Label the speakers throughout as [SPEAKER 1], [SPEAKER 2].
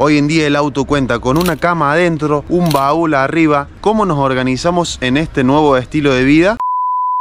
[SPEAKER 1] Hoy en día el auto cuenta con una cama adentro, un baúl arriba. ¿Cómo nos organizamos en este nuevo estilo de vida?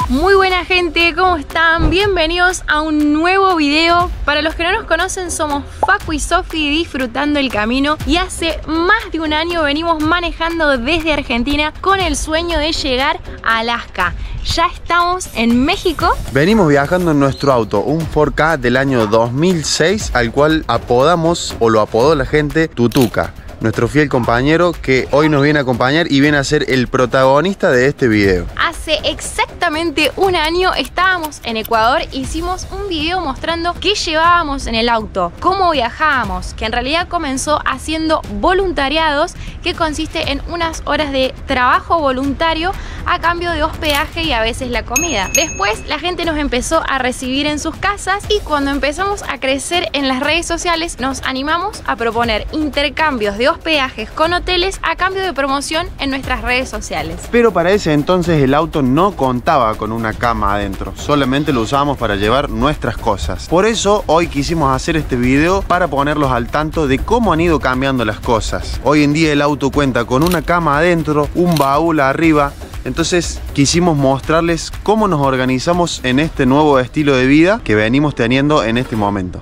[SPEAKER 2] Muy buena gente, ¿cómo están? Bienvenidos a un nuevo video. Para los que no nos conocen, somos Facu y Sofi disfrutando el camino. Y hace más de un año venimos manejando desde Argentina con el sueño de llegar a Alaska. Ya estamos en México.
[SPEAKER 1] Venimos viajando en nuestro auto, un 4K del año 2006, al cual apodamos, o lo apodó la gente, Tutuca. Nuestro fiel compañero que hoy nos viene a acompañar y viene a ser el protagonista de este video.
[SPEAKER 2] Hace exactamente un año estábamos en Ecuador, hicimos un video mostrando qué llevábamos en el auto, cómo viajábamos, que en realidad comenzó haciendo voluntariados, que consiste en unas horas de trabajo voluntario a cambio de hospedaje y a veces la comida. Después la gente nos empezó a recibir en sus casas y cuando empezamos a crecer en las redes sociales nos animamos a proponer intercambios de hospedajes con hoteles a cambio de promoción en nuestras redes sociales.
[SPEAKER 1] Pero para ese entonces el auto no contaba con una cama adentro, solamente lo usábamos para llevar nuestras cosas. Por eso hoy quisimos hacer este video para ponerlos al tanto de cómo han ido cambiando las cosas. Hoy en día el auto cuenta con una cama adentro, un baúl arriba. Entonces quisimos mostrarles cómo nos organizamos en este nuevo estilo de vida que venimos teniendo en este momento.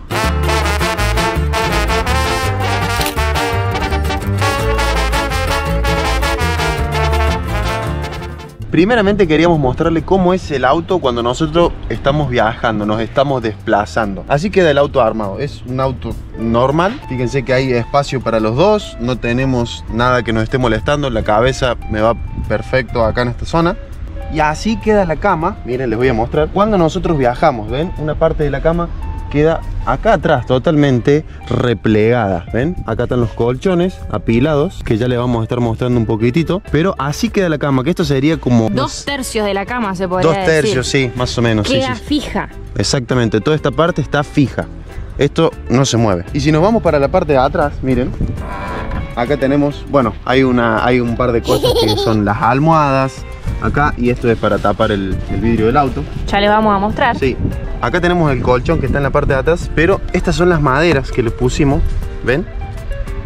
[SPEAKER 1] Primeramente queríamos mostrarle cómo es el auto cuando nosotros estamos viajando, nos estamos desplazando. Así queda el auto armado, es un auto normal. Fíjense que hay espacio para los dos, no tenemos nada que nos esté molestando, la cabeza me va perfecto acá en esta zona. Y así queda la cama, miren, les voy a mostrar. Cuando nosotros viajamos, ¿ven? Una parte de la cama queda acá atrás totalmente replegada, ¿ven? Acá están los colchones apilados, que ya le vamos a estar mostrando un poquitito. Pero así queda la cama, que esto sería como...
[SPEAKER 2] 2/3 de la cama se podría decir.
[SPEAKER 1] 2/3, sí, más o menos.
[SPEAKER 2] Queda
[SPEAKER 1] sí.
[SPEAKER 2] fija.
[SPEAKER 1] Exactamente, toda esta parte está fija. Esto no se mueve. Y si nos vamos para la parte de atrás, miren. Acá tenemos, bueno, hay un par de cosas que son las almohadas. Acá, y esto es para tapar el vidrio del auto.
[SPEAKER 2] Ya les vamos a mostrar.
[SPEAKER 1] Sí, acá tenemos el colchón que está en la parte de atrás, pero estas son las maderas que le pusimos, ¿ven?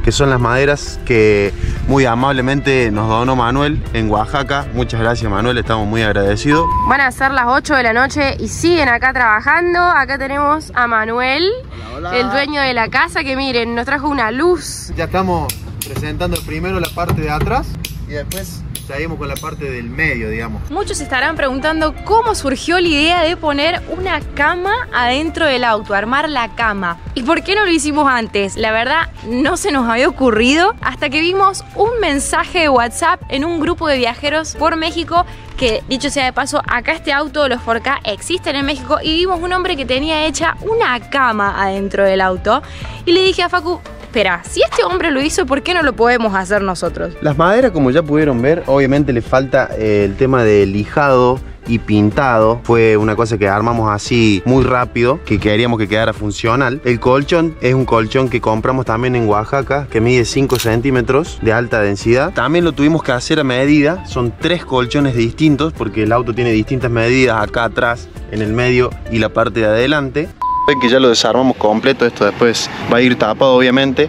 [SPEAKER 1] Que son las maderas que muy amablemente nos donó Manuel en Oaxaca. Muchas gracias, Manuel, estamos muy agradecidos.
[SPEAKER 2] Van a ser las 8 de la noche y siguen acá trabajando. Acá tenemos a Manuel, hola, el dueño de la casa, que miren, nos trajo una luz.
[SPEAKER 1] Ya estamos presentando primero la parte de atrás y después seguimos con la parte del medio, digamos.
[SPEAKER 2] Muchos se estarán preguntando cómo surgió la idea de poner una cama adentro del auto, armar la cama. ¿Y por qué no lo hicimos antes? La verdad, no se nos había ocurrido hasta que vimos un mensaje de WhatsApp en un grupo de viajeros por México, que dicho sea de paso, acá este auto, los 4K, existen en México, y vimos un hombre que tenía hecha una cama adentro del auto. Y le dije a Facu, espera, si este hombre lo hizo, ¿por qué no lo podemos hacer nosotros?
[SPEAKER 1] Las maderas, como ya pudieron ver, obviamente le falta el tema de lijado y pintado. Fue una cosa que armamos así muy rápido, que queríamos que quedara funcional. El colchón es un colchón que compramos también en Oaxaca, que mide 5 centímetros de alta densidad. También lo tuvimos que hacer a medida. Son 3 colchones distintos porque el auto tiene distintas medidas, acá atrás, en el medio y la parte de adelante. Que ya lo desarmamos completo, esto después va a ir tapado obviamente,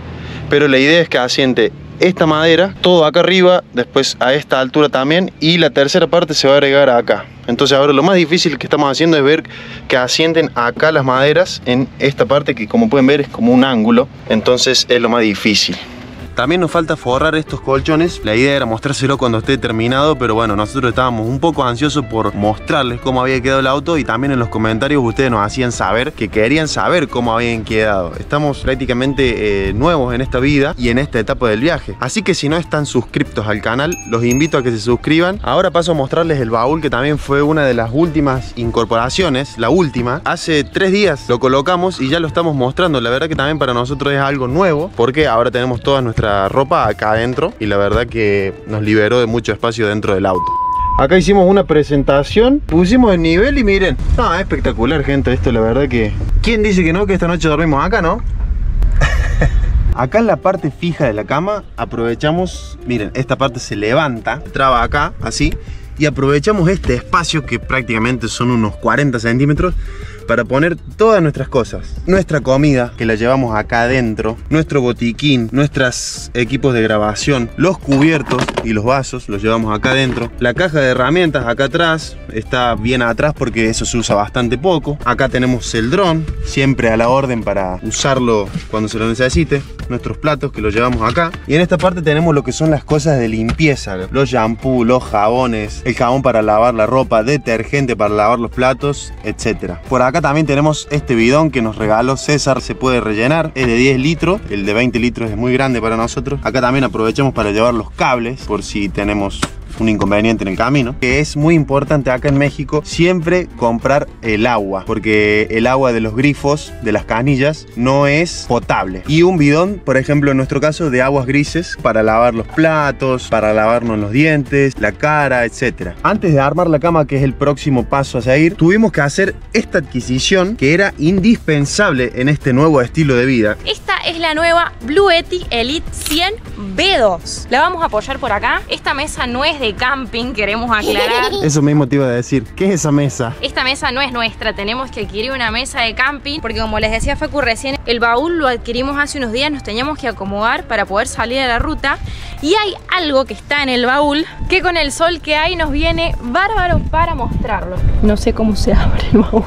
[SPEAKER 1] pero la idea es que asiente esta madera, todo acá arriba, después a esta altura también, y la tercera parte se va a agregar acá. Entonces ahora lo más difícil que estamos haciendo es ver que asienten acá las maderas en esta parte, que como pueden ver es como un ángulo, entonces es lo más difícil. También nos falta forrar estos colchones. La idea era mostrárselo cuando esté terminado, pero bueno, nosotros estábamos un poco ansiosos por mostrarles cómo había quedado el auto, y también en los comentarios ustedes nos hacían saber que querían saber cómo habían quedado. Estamos prácticamente nuevos en esta vida y en esta etapa del viaje, así que si no están suscriptos al canal, los invito a que se suscriban. Ahora paso a mostrarles el baúl, que también fue una de las últimas incorporaciones, la última. Hace 3 días lo colocamos y ya lo estamos mostrando. La verdad que también para nosotros es algo nuevo, porque ahora tenemos toda nuestra ropa acá adentro y la verdad que nos liberó de mucho espacio dentro del auto. Acá hicimos una presentación, pusimos el nivel y miren, no, es espectacular, gente, esto la verdad que... ¿Quién dice que no, que esta noche dormimos acá, no? Acá en la parte fija de la cama aprovechamos, miren, esta parte se levanta, traba acá, así, y aprovechamos este espacio que prácticamente son unos 40 centímetros para poner todas nuestras cosas. Nuestra comida, que la llevamos acá adentro, nuestro botiquín, nuestros equipos de grabación, los cubiertos y los vasos los llevamos acá adentro. La caja de herramientas acá atrás, está bien atrás porque eso se usa bastante poco. Acá tenemos el dron, siempre a la orden para usarlo cuando se lo necesite. Nuestros platos que los llevamos acá. Y en esta parte tenemos lo que son las cosas de limpieza, los shampoos, los jabones, el jabón para lavar la ropa, detergente para lavar los platos, etc. Por acá también tenemos este bidón que nos regaló César, se puede rellenar, es de 10 litros, el de 20 litros es muy grande para nosotros. Acá también aprovechamos para llevar los cables por si tenemos un inconveniente en el camino. Que es muy importante acá en México siempre comprar el agua, porque el agua de los grifos, de las canillas, no es potable. Y un bidón, por ejemplo en nuestro caso, de aguas grises para lavar los platos, para lavarnos los dientes, la cara, etc. Antes de armar la cama, que es el próximo paso a seguir, tuvimos que hacer esta adquisición que era indispensable en este nuevo estilo de vida.
[SPEAKER 2] Esta es la nueva Bluetti Elite 100 B2. La vamos a apoyar por acá. Esta mesa no es de camping, queremos aclarar.
[SPEAKER 1] Eso mismo te iba a decir. ¿Qué es esa mesa?
[SPEAKER 2] Esta mesa no es nuestra, tenemos que adquirir una mesa de camping porque, como les decía Facu recién, el baúl lo adquirimos hace unos días, nos teníamos que acomodar para poder salir a la ruta. Y hay algo que está en el baúl que con el sol que hay nos viene bárbaro para mostrarlo. No sé cómo se abre el baúl.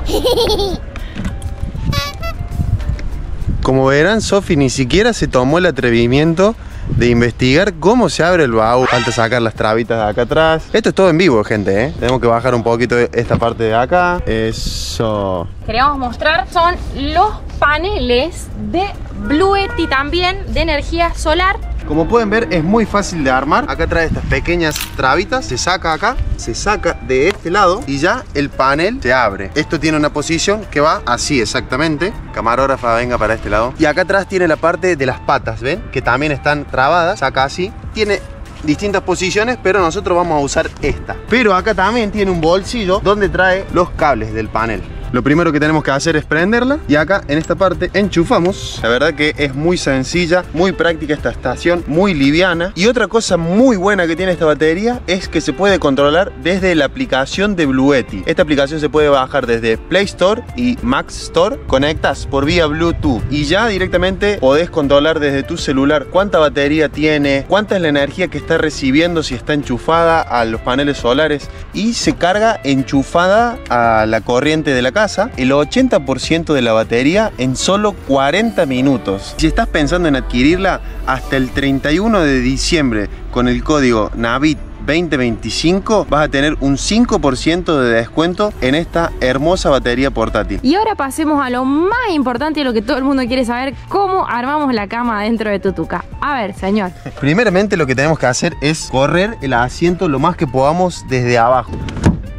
[SPEAKER 1] Como verán, Sofi ni siquiera se tomó el atrevimiento de investigar cómo se abre el baúl. Falta sacar las trabitas de acá atrás. Esto es todo en vivo, gente, ¿eh? Tenemos que bajar un poquito esta parte de acá. Eso.
[SPEAKER 2] Queríamos mostrar, son los paneles de Bluetti también, de energía solar.
[SPEAKER 1] Como pueden ver, es muy fácil de armar. Acá trae estas pequeñas trabitas, se saca acá, se saca de este lado y ya el panel se abre. Esto tiene una posición que va así exactamente. Camarógrafa, venga para este lado. Y acá atrás tiene la parte de las patas, ¿ven? Que también están trabadas, saca así. Tiene distintas posiciones, pero nosotros vamos a usar esta. Pero acá también tiene un bolsillo donde trae los cables del panel. Lo primero que tenemos que hacer es prenderla y acá en esta parte enchufamos. La verdad que es muy sencilla, muy práctica esta estación, muy liviana. Y otra cosa muy buena que tiene esta batería es que se puede controlar desde la aplicación de Bluetti. Esta aplicación se puede bajar desde Play Store y Mac Store. Conectas por vía Bluetooth y ya directamente podés controlar desde tu celular cuánta batería tiene, cuánta es la energía que está recibiendo, si está enchufada a los paneles solares, y se carga enchufada a la corriente de la casa el 80% de la batería en solo 40 minutos. Si estás pensando en adquirirla, hasta el 31 de diciembre con el código NAVIT 2025 vas a tener un 5% de descuento en esta hermosa batería portátil.
[SPEAKER 2] Y ahora pasemos a lo más importante y lo que todo el mundo quiere saber: cómo armamos la cama dentro de tu tuca. A ver, señor.
[SPEAKER 1] Primeramente lo que tenemos que hacer es correr el asiento lo más que podamos desde abajo.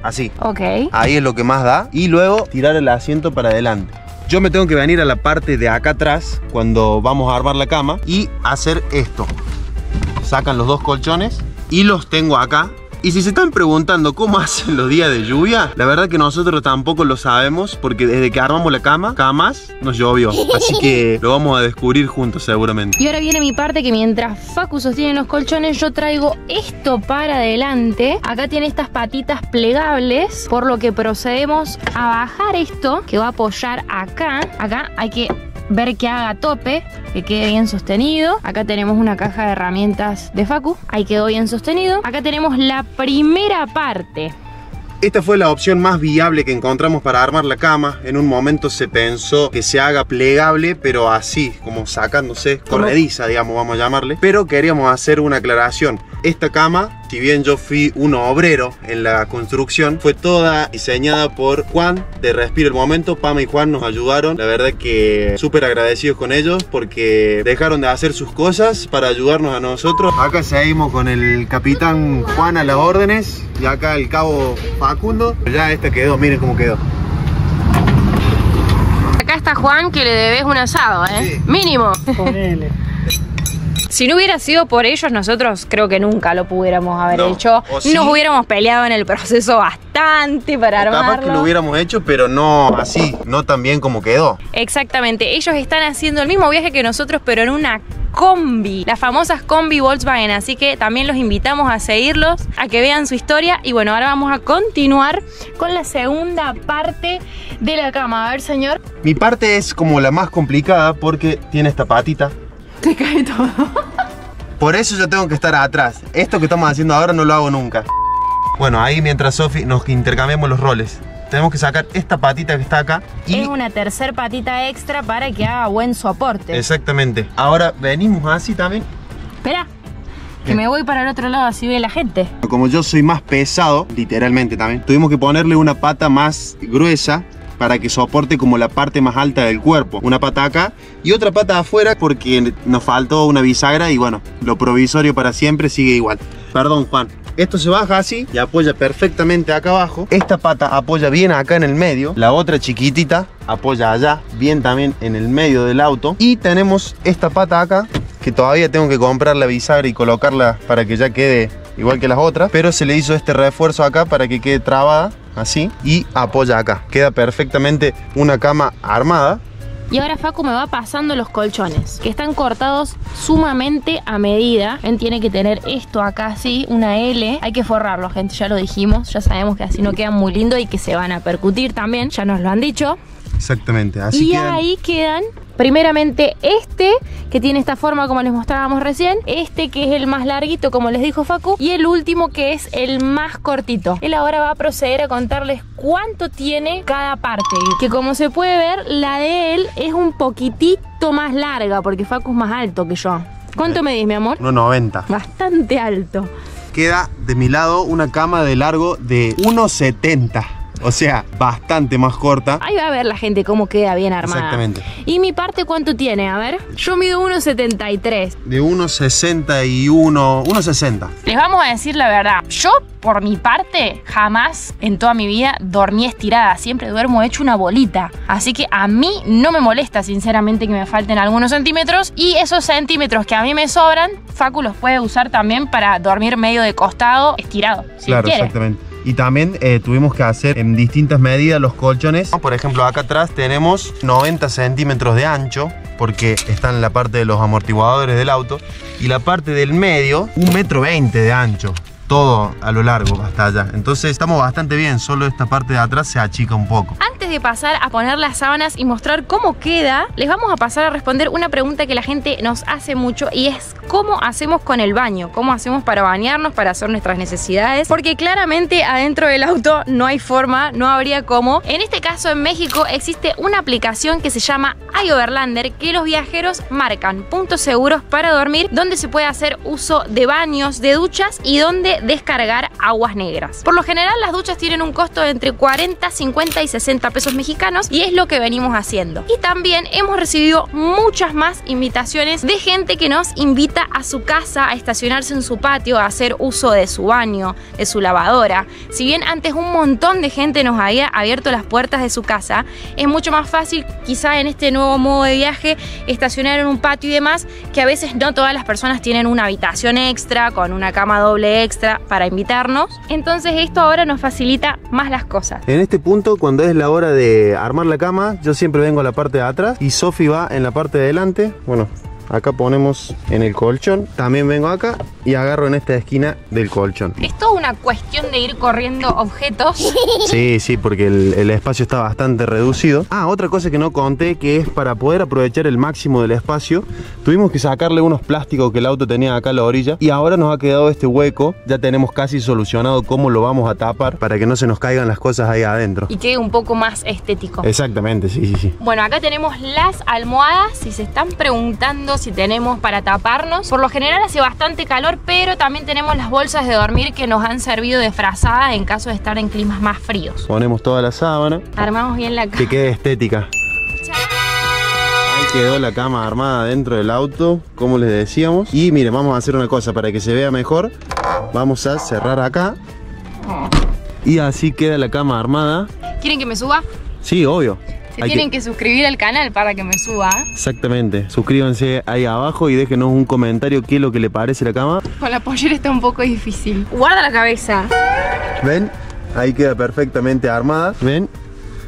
[SPEAKER 1] Así.
[SPEAKER 2] Ok.
[SPEAKER 1] Ahí es lo que más da. Y luego tirar el asiento para adelante. Yo me tengo que venir a la parte de acá atrás cuando vamos a armar la cama y hacer esto. Sacan los dos colchones y los tengo acá. Y si se están preguntando cómo hacen los días de lluvia, la verdad que nosotros tampoco lo sabemos, porque desde que armamos la cama, jamás nos llovió. Así que lo vamos a descubrir juntos seguramente.
[SPEAKER 2] Y ahora viene mi parte, que mientras Facu sostiene los colchones, yo traigo esto para adelante. Acá tiene estas patitas plegables, por lo que procedemos a bajar esto, que va a apoyar acá. Acá hay que ver que haga tope, que quede bien sostenido. Acá tenemos una caja de herramientas de Facu, ahí quedó bien sostenido. Acá tenemos la primera parte.
[SPEAKER 1] Esta fue la opción más viable que encontramos para armar la cama. En un momento se pensó que se haga plegable, pero así, como sacándose, corrediza, digamos, vamos a llamarle. Pero queríamos hacer una aclaración. Esta cama, si bien yo fui un obrero en la construcción, fue toda diseñada por Juan de Respiro el Momento. Pama y Juan nos ayudaron. La verdad que súper agradecidos con ellos porque dejaron de hacer sus cosas para ayudarnos a nosotros. Acá seguimos con el capitán Juan a las órdenes y acá el cabo Facundo. Ya esta quedó, miren cómo quedó.
[SPEAKER 2] Acá está Juan, que le debes un asado, ¿eh? Sí. Mínimo.
[SPEAKER 3] Ponele.
[SPEAKER 2] Si no hubiera sido por ellos, nosotros creo que nunca lo pudiéramos haber hecho.
[SPEAKER 1] Sí.
[SPEAKER 2] Nos hubiéramos peleado en el proceso bastante para armarlo.
[SPEAKER 1] Capaz que lo hubiéramos hecho, pero no así, no tan bien como quedó.
[SPEAKER 2] Exactamente, ellos están haciendo el mismo viaje que nosotros, pero en una combi, las famosas combi Volkswagen, así que también los invitamos a seguirlos, a que vean su historia. Y bueno, ahora vamos a continuar con la segunda parte de la cama. A ver, señor.
[SPEAKER 1] Mi parte es como la más complicada porque tiene esta patita.
[SPEAKER 2] Te cae todo.
[SPEAKER 1] Por eso yo tengo que estar atrás. Esto que estamos haciendo ahora no lo hago nunca. Bueno, ahí mientras Sofi nos intercambiamos los roles. Tenemos que sacar esta patita que está acá y...
[SPEAKER 2] Es una tercer patita extra para que haga buen soporte.
[SPEAKER 1] Exactamente. Ahora venimos así también.
[SPEAKER 2] Espera, que me voy para el otro lado, así ve la gente.
[SPEAKER 1] Como yo soy más pesado, literalmente también, tuvimos que ponerle una pata más gruesa para que soporte como la parte más alta del cuerpo. Una pata acá y otra pata afuera porque nos faltó una bisagra y bueno, lo provisorio para siempre sigue igual. Perdón, Juan. Esto se baja así y apoya perfectamente acá abajo. Esta pata apoya bien acá en el medio. La otra chiquitita apoya allá, bien también en el medio del auto. Y tenemos esta pata acá, que todavía tengo que comprar la bisagra y colocarla para que ya quede igual que las otras. Pero se le hizo este refuerzo acá para que quede trabada, así. Y apoya acá. Queda perfectamente una cama armada.
[SPEAKER 2] Y ahora Facu me va pasando los colchones, que están cortados sumamente a medida. Él tiene que tener esto acá así, una L. Hay que forrarlo, gente, ya lo dijimos. Ya sabemos que así no quedan muy lindos y que se van a percutir también. Ya nos lo han dicho.
[SPEAKER 1] Exactamente, así
[SPEAKER 2] y
[SPEAKER 1] quedan.
[SPEAKER 2] ahí quedan, primeramente este, que tiene esta forma como les mostrábamos recién. Este que es el más larguito, como les dijo Facu. Y el último que es el más cortito. Él ahora va a proceder a contarles cuánto tiene cada parte. Que como se puede ver, la de él es un poquitito más larga, porque Facu es más alto que yo. ¿Cuánto medís, mi amor?
[SPEAKER 1] 1,90.
[SPEAKER 2] Bastante alto.
[SPEAKER 1] Queda de mi lado una cama de largo de 1,70. O sea, bastante más corta.
[SPEAKER 2] Ahí va a ver la gente cómo queda bien armada.
[SPEAKER 1] Exactamente.
[SPEAKER 2] ¿Y mi parte cuánto tiene? A ver. Yo mido 1,73.
[SPEAKER 1] De 1,61, 1,60.
[SPEAKER 2] Les vamos a decir la verdad. Yo, por mi parte, jamás en toda mi vida dormí estirada. Siempre duermo hecho una bolita. Así que a mí no me molesta, sinceramente, que me falten algunos centímetros. Y esos centímetros que a mí me sobran, Facu los puede usar también para dormir medio de costado, estirado. Si
[SPEAKER 1] Claro,
[SPEAKER 2] quiere.
[SPEAKER 1] exactamente. Y también tuvimos que hacer en distintas medidas los colchones. Por ejemplo, acá atrás tenemos 90 centímetros de ancho, porque está en la parte de los amortiguadores del auto. Y la parte del medio, 1,20 m de ancho. Todo a lo largo hasta allá. Entonces estamos bastante bien, solo esta parte de atrás se achica un poco.
[SPEAKER 2] Antes de pasar a poner las sábanas y mostrar cómo queda, les vamos a pasar a responder una pregunta que la gente nos hace mucho, y es ¿cómo hacemos con el baño? ¿Cómo hacemos para bañarnos, para hacer nuestras necesidades? Porque claramente adentro del auto no hay forma, no habría cómo. En este caso, en México existe una aplicación que se llama iOverlander, que los viajeros marcan puntos seguros para dormir, donde se puede hacer uso de baños, de duchas y donde descargar aguas negras. Por lo general, las duchas tienen un costo de entre 40, 50 y 60 pesos mexicanos, y es lo que venimos haciendo. Y también hemos recibido muchas más invitaciones de gente que nos invita a su casa, a estacionarse en su patio, a hacer uso de su baño, de su lavadora. Si bien antes un montón de gente nos había abierto las puertas de su casa, es mucho más fácil quizá en este nuevo modo de viaje estacionar en un patio y demás, que a veces no todas las personas tienen una habitación extra con una cama doble extra para invitarnos. Entonces esto ahora nos facilita más las cosas.
[SPEAKER 1] En este punto, cuando es la hora de armar la cama, yo siempre vengo a la parte de atrás y Sofi va en la parte de adelante. Bueno, acá ponemos en el colchón. También vengo acá y agarro en esta esquina del colchón.
[SPEAKER 2] Es toda una cuestión de ir corriendo objetos.
[SPEAKER 1] Sí, sí, porque el espacio está bastante reducido. Ah, otra cosa que no conté, que es para poder aprovechar el máximo del espacio, tuvimos que sacarle unos plásticos que el auto tenía acá a la orilla, y ahora nos ha quedado este hueco. Ya tenemos casi solucionado cómo lo vamos a tapar para que no se nos caigan las cosas ahí adentro.
[SPEAKER 2] Y quede un poco más estético.
[SPEAKER 1] Exactamente, sí, sí, sí.
[SPEAKER 2] Bueno, acá tenemos las almohadas. Si se están preguntando si tenemos para taparnos, por lo general hace bastante calor, pero también tenemos las bolsas de dormir que nos han servido de frazada en caso de estar en climas más fríos.
[SPEAKER 1] Ponemos toda la sábana.
[SPEAKER 2] Armamos bien la cama.
[SPEAKER 1] Que quede estética. Ahí quedó la cama armada dentro del auto, como les decíamos. Y miren, vamos a hacer una cosa para que se vea mejor. Vamos a cerrar acá. Y así queda la cama armada.
[SPEAKER 2] ¿Quieren que me suba?
[SPEAKER 1] Sí, obvio.
[SPEAKER 2] Se tienen que suscribir al canal para que me suba.
[SPEAKER 1] Exactamente. Suscríbanse ahí abajo y déjenos un comentario qué es lo que le parece la cama.
[SPEAKER 2] Con la pollera está un poco difícil. Guarda la cabeza.
[SPEAKER 1] ¿Ven? Ahí queda perfectamente armada. ¿Ven?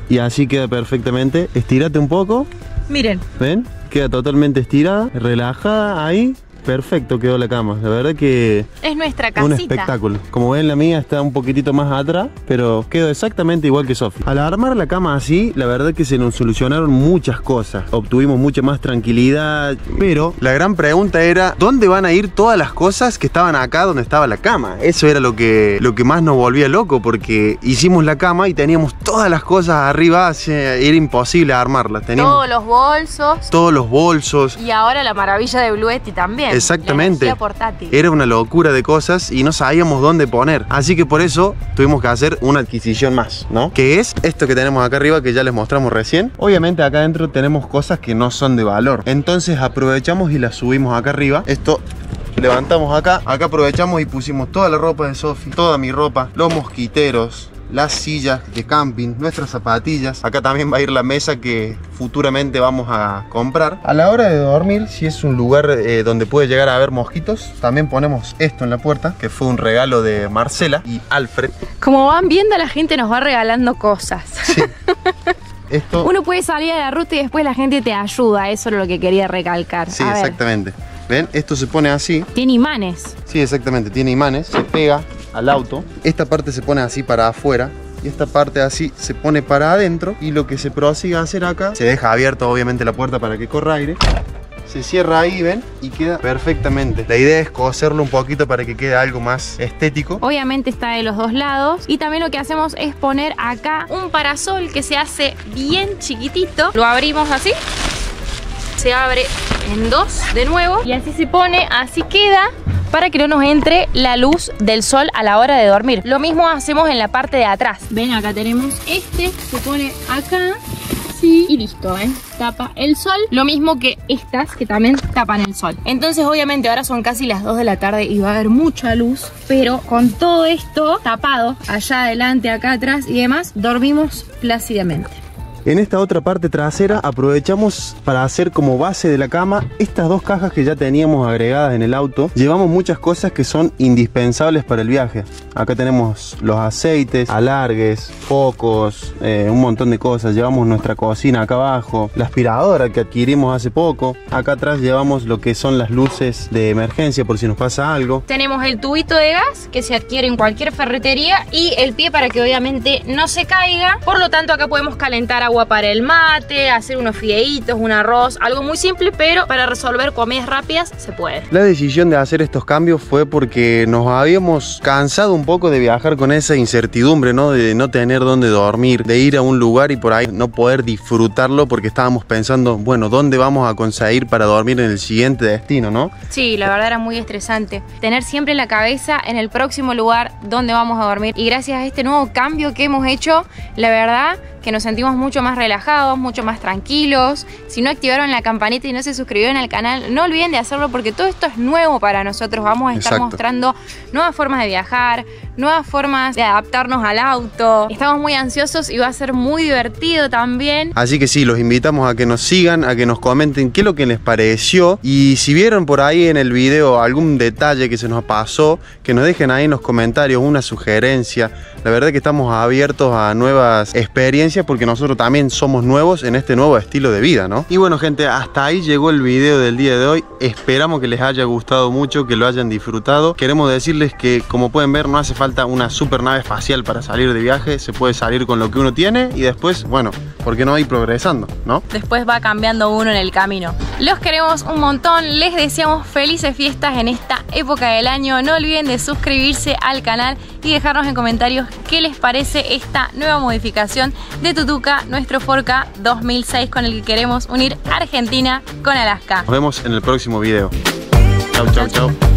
[SPEAKER 1] Y así queda perfectamente. Estírate un poco.
[SPEAKER 2] Miren.
[SPEAKER 1] ¿Ven? Queda totalmente estirada, relajada ahí. Perfecto quedó la cama, la verdad que
[SPEAKER 2] es nuestra casita.
[SPEAKER 1] Un espectáculo. Como ven, la mía está un poquitito más atrás, pero quedó exactamente igual que Sofi. Al armar la cama así, la verdad que se nos solucionaron muchas cosas. Obtuvimos mucha más tranquilidad, pero la gran pregunta era ¿dónde van a ir todas las cosas que estaban acá donde estaba la cama? Eso era lo que más nos volvía loco, porque hicimos la cama y teníamos todas las cosas arriba, era imposible armarlas. Teníamos
[SPEAKER 2] todos los bolsos.
[SPEAKER 1] Todos los bolsos.
[SPEAKER 2] Y ahora la maravilla de Bluetti también.
[SPEAKER 1] Exactamente. Era una locura de cosas y no sabíamos dónde poner. Así que por eso tuvimos que hacer una adquisición más, ¿no? Que es esto que tenemos acá arriba, que ya les mostramos recién. Obviamente acá adentro tenemos cosas que no son de valor. Entonces aprovechamos y las subimos acá arriba. Esto levantamos acá. Acá aprovechamos y pusimos toda la ropa de Sofi, toda mi ropa, los mosquiteros, las sillas de camping, nuestras zapatillas. Acá también va a ir la mesa que futuramente vamos a comprar. A la hora de dormir, si es un lugar donde puede llegar a haber mosquitos, también ponemos esto en la puerta, que fue un regalo de Marcela y Alfred.
[SPEAKER 2] Como van viendo, la gente nos va regalando cosas.
[SPEAKER 1] Sí. Esto...
[SPEAKER 2] Uno puede salir a la ruta y después la gente te ayuda. Eso es lo que quería recalcar.
[SPEAKER 1] Sí, exactamente. ¿Ven? Esto se pone así.
[SPEAKER 2] Tiene imanes.
[SPEAKER 1] Sí, exactamente, tiene imanes. Se pega al auto. Esta parte se pone así para afuera y esta parte así se pone para adentro, y lo que se prosiga a hacer acá, se deja abierta obviamente la puerta para que corra aire, se cierra ahí, ven, y queda perfectamente. La idea es coserlo un poquito para que quede algo más estético.
[SPEAKER 2] Obviamente está de los dos lados, y también lo que hacemos es poner acá un parasol que se hace bien chiquitito. Lo abrimos así, se abre en dos de nuevo y así se pone, así queda, para que no nos entre la luz del sol a la hora de dormir. Lo mismo hacemos en la parte de atrás. Ven, acá tenemos este, se pone acá, sí, y listo, tapa el sol. Lo mismo que estas, que también tapan el sol. Entonces obviamente ahora son casi las 2 de la tarde y va a haber mucha luz, pero con todo esto tapado, allá adelante, acá atrás y demás, dormimos plácidamente.
[SPEAKER 1] En esta otra parte trasera aprovechamos para hacer como base de la cama estas dos cajas que ya teníamos agregadas en el auto. Llevamos muchas cosas que son indispensables para el viaje. Acá tenemos los aceites, alargues, focos, un montón de cosas. Llevamos nuestra cocina acá abajo, la aspiradora que adquirimos hace poco. Acá atrás llevamos lo que son las luces de emergencia por si nos pasa algo.
[SPEAKER 2] Tenemos el tubito de gas que se adquiere en cualquier ferretería y el pie para que obviamente no se caiga. Por lo tanto acá podemos calentar agua para el mate, hacer unos fideitos, un arroz, algo muy simple, pero para resolver comidas rápidas se puede.
[SPEAKER 1] La decisión de hacer estos cambios fue porque nos habíamos cansado un poco de viajar con esa incertidumbre, ¿no? De no tener dónde dormir, de ir a un lugar y por ahí no poder disfrutarlo porque estábamos pensando, bueno, ¿dónde vamos a conseguir para dormir en el siguiente destino, no?
[SPEAKER 2] Sí, la verdad era muy estresante. Tener siempre la cabeza en el próximo lugar donde vamos a dormir. Y gracias a este nuevo cambio que hemos hecho, la verdad que nos sentimos mucho más relajados, mucho más tranquilos. Si no activaron la campanita y no se suscribieron al canal, no olviden de hacerlo porque todo esto es nuevo para nosotros. Vamos a estar mostrando nuevas formas de viajar, nuevas formas de adaptarnos al auto. Estamos muy ansiosos y va a ser muy divertido también.
[SPEAKER 1] Así que sí, los invitamos a que nos sigan, a que nos comenten qué es lo que les pareció. Y si vieron por ahí en el video algún detalle que se nos pasó, que nos dejen ahí en los comentarios una sugerencia. La verdad que estamos abiertos a nuevas experiencias porque nosotros también somos nuevos en este nuevo estilo de vida, ¿no? Y bueno, gente, hasta ahí llegó el video del día de hoy. Esperamos que les haya gustado mucho, que lo hayan disfrutado. Queremos decirles que, como pueden ver, no hace falta una super nave espacial para salir de viaje. Se puede salir con lo que uno tiene y después, bueno, ¿por qué no ir progresando, no?
[SPEAKER 2] Después va cambiando uno en el camino. Los queremos un montón, les deseamos felices fiestas en esta época del año. No olviden de suscribirse al canal y dejarnos en comentarios qué les parece esta nueva modificación de Tutuka, nuestro 4K 2006 con el que queremos unir Argentina con Alaska.
[SPEAKER 1] Nos vemos en el próximo video. Chau, chau, chau.